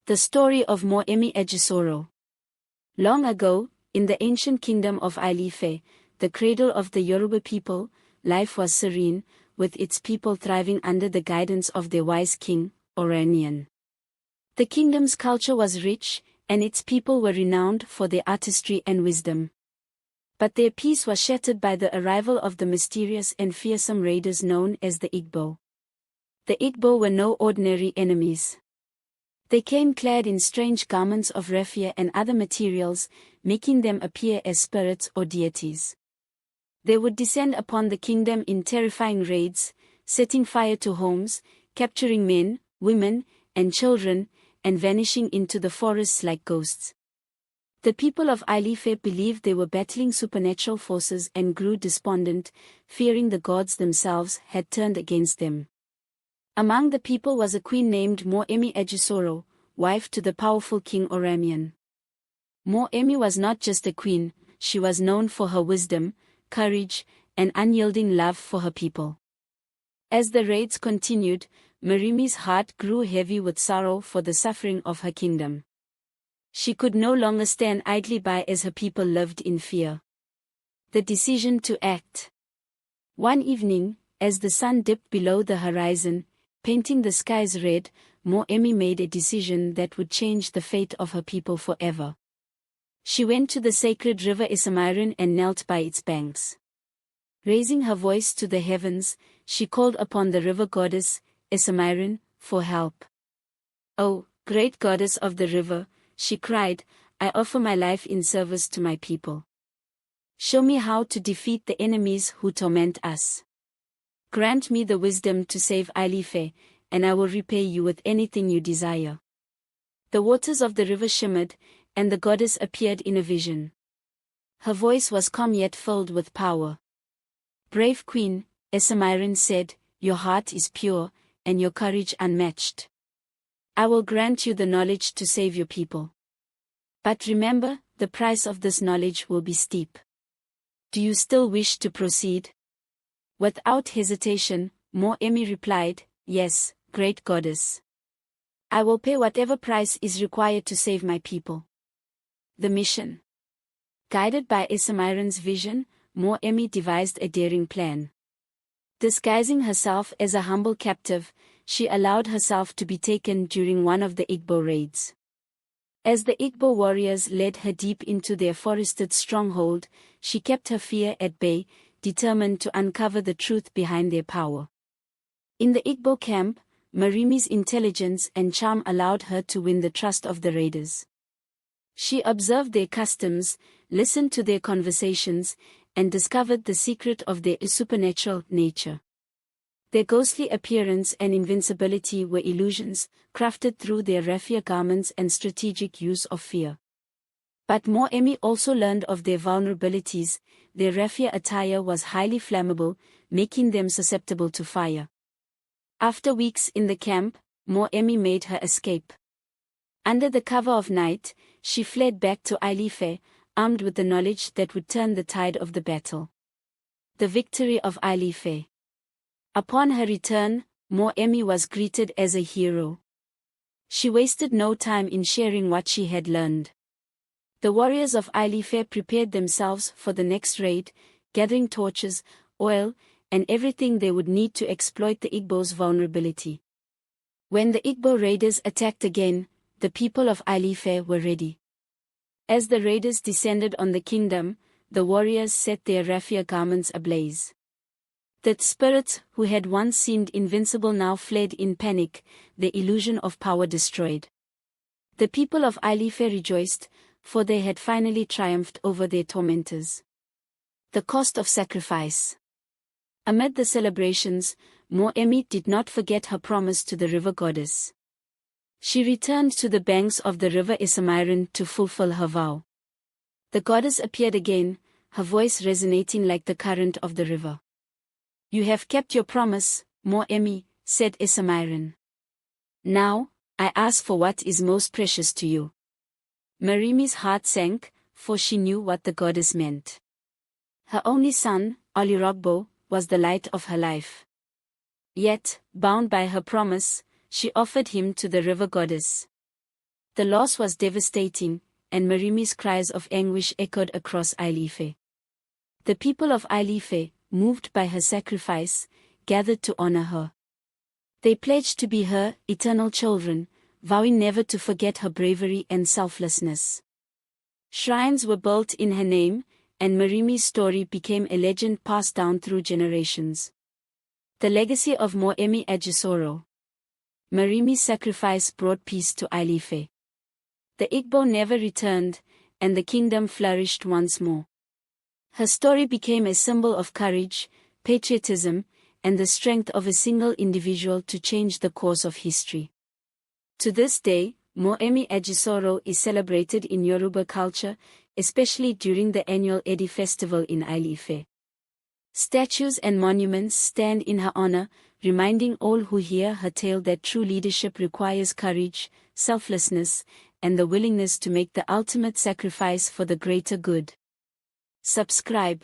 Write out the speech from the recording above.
The story of Moremi Ajasoro. Long ago, in the ancient kingdom of Ile-Ife, the cradle of the Yoruba people, life was serene, with its people thriving under the guidance of their wise king, Oranian. The kingdom's culture was rich, and its people were renowned for their artistry and wisdom. But their peace was shattered by the arrival of the mysterious and fearsome raiders known as the Igbo. The Igbo were no ordinary enemies. They came clad in strange garments of raffia and other materials, making them appear as spirits or deities. They would descend upon the kingdom in terrifying raids, setting fire to homes, capturing men, women, and children, and vanishing into the forests like ghosts. The people of Ile-Ife believed they were battling supernatural forces and grew despondent, fearing the gods themselves had turned against them. Among the people was a queen named Moremi Ajasoro, wife to the powerful King Oranian. Moremi was not just a queen, she was known for her wisdom, courage, and unyielding love for her people. As the raids continued, Moremi's heart grew heavy with sorrow for the suffering of her kingdom. She could no longer stand idly by as her people lived in fear. The decision to act. One evening, as the sun dipped below the horizon, painting the skies red, Moremi made a decision that would change the fate of her people forever. She went to the sacred river Esimirin and knelt by its banks. Raising her voice to the heavens, she called upon the river goddess, Esimirin, for help. "Oh, great goddess of the river," she cried, "I offer my life in service to my people. Show me how to defeat the enemies who torment us. Grant me the wisdom to save Ile-Ife, and I will repay you with anything you desire." The waters of the river shimmered, and the goddess appeared in a vision. Her voice was calm yet filled with power. "Brave queen," Esimirin said, "your heart is pure, and your courage unmatched. I will grant you the knowledge to save your people. But remember, the price of this knowledge will be steep. Do you still wish to proceed?" Without hesitation, Moremi replied, "Yes, great goddess. I will pay whatever price is required to save my people." The mission. Guided by Esimirin's vision, Moremi devised a daring plan. Disguising herself as a humble captive, she allowed herself to be taken during one of the Igbo raids. As the Igbo warriors led her deep into their forested stronghold, she kept her fear at bay, determined to uncover the truth behind their power. In the Igbo camp, Moremi's intelligence and charm allowed her to win the trust of the raiders. She observed their customs, listened to their conversations, and discovered the secret of their supernatural nature. Their ghostly appearance and invincibility were illusions, crafted through their raffia garments and strategic use of fear. But Moremi also learned of their vulnerabilities. Their raffia attire was highly flammable, making them susceptible to fire. After weeks in the camp, Moremi made her escape. Under the cover of night, she fled back to Ile-Ife, armed with the knowledge that would turn the tide of the battle. The victory of Ile-Ife. Upon her return, Moremi was greeted as a hero. She wasted no time in sharing what she had learned. The warriors of Ile-Ife prepared themselves for the next raid, gathering torches, oil, and everything they would need to exploit the Igbo's vulnerability. When the Igbo raiders attacked again, the people of Ile-Ife were ready. As the raiders descended on the kingdom, the warriors set their raffia garments ablaze. The spirits who had once seemed invincible now fled in panic, the illusion of power destroyed. The people of Ile-Ife rejoiced, for they had finally triumphed over their tormentors. The cost of sacrifice. Amid the celebrations, Moremi did not forget her promise to the river goddess. She returned to the banks of the river Esimirin to fulfill her vow. The goddess appeared again, her voice resonating like the current of the river. "You have kept your promise, Moremi," said Esimirin. "Now, I ask for what is most precious to you." Moremi's heart sank, for she knew what the goddess meant. Her only son, Olirogbo, was the light of her life. Yet, bound by her promise, she offered him to the river goddess. The loss was devastating, and Moremi's cries of anguish echoed across Ile-Ife. The people of Ile-Ife, moved by her sacrifice, gathered to honor her. They pledged to be her eternal children, vowing never to forget her bravery and selflessness. Shrines were built in her name, and Moremi's story became a legend passed down through generations. The legacy of Moremi Ajasoro. Moremi's sacrifice brought peace to Ile-Ife. The Igbo never returned, and the kingdom flourished once more. Her story became a symbol of courage, patriotism, and the strength of a single individual to change the course of history. To this day, Moremi Ajasoro is celebrated in Yoruba culture, especially during the annual Edi festival in Ile-Ife. Statues and monuments stand in her honor, reminding all who hear her tale that true leadership requires courage, selflessness, and the willingness to make the ultimate sacrifice for the greater good. Subscribe.